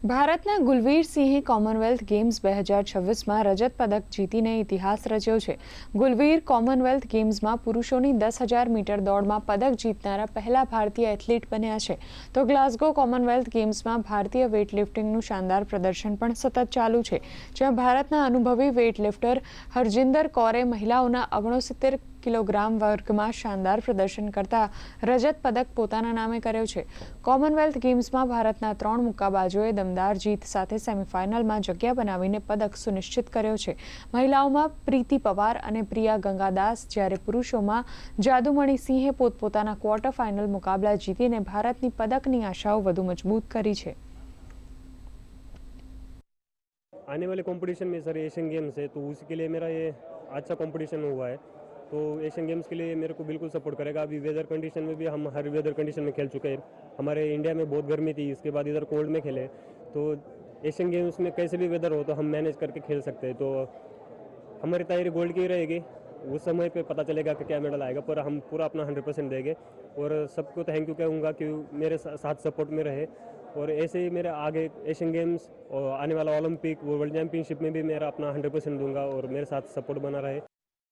ભારતના ગુલવીર સિંહે Commonwealth games 2026માં રજત પદક જીતીને ઇતિહાસ રચ્યો છે. ગુલવીર કોમનવેલ્થ ગેમ્સમાં પુરુષોની 10,000 મીટર દોડમાં પદક જીતનારા પહેલા ભારતીય એથ્લીટ બન્યા છે. તો ગ્લાસગો કોમનવેલ્થ ગેમ્સમાં ભારતીય વેઇટલિફ્ટિંગનું શાનદાર પ્રદર્શન પણ સતત ચાલુ છે, જ્યાં ભારતના અનુભવી વેઇટલિફ્ટર હરજિંદર કૌરે મહિલાઓના 69 કિલોગ્રામ વર્ગમાં શાનદાર પ્રદર્શન કરતા રજત પદક પોતાના નામે કર્યો છે. કોમનવેલ્થ ગેમ્સમાં ભારતના 3 મુક્કાબાજોએ દમદાર જીત સાથે સેમીફાઇનલમાં જગ્યા બનાવીને પદક સુનિશ્ચિત કર્યો છે. મહિલાઓમાં પ્રીતિ પવાર અને પ્રિયા ગંગાદાસ, જ્યારે પુરુષોમાં જાદુમણી સિંહે પોતપોતાના ક્વાર્ટર ફાઇનલ મુકાબલા જીતીને ભારતની પદકની આશાઓ વધુ મજબૂત કરી છે. आने वाले कंपटीशन में सर एशियन गेम्स है, तो उसके लिए मेरा ये अच्छा कंपटीशन हुआ है, तो एशियन गेम्स के लिए मेरे को बिल्कुल सपोर्ट करेगा. अभी वेदर कंडीशन में भी हम हर वेदर कंडीशन में खेल चुके हैं. हमारे इंडिया में बहुत गर्मी थी, इसके बाद इधर कोल्ड में खेले, तो एशियन गेम्स में कैसे भी वेदर हो तो हम मैनेज करके खेल सकते हैं. तो हमारी तैयारी गोल्ड की रहेगी. उस समय पे पता चलेगा कि क्या मेडल आएगा, पर हम पूरा अपना 100% देंगे. और सबको थैंक यू कहूँगा कि मेरे साथ सपोर्ट में रहे. और ऐसे ही मेरे आगे एशियन गेम्स और आने वाला ओलंपिक, वर्ल्ड चैम्पियनशिप में भी मेरा अपना 100% दूंगा और मेरे साथ सपोर्ट बना रहे.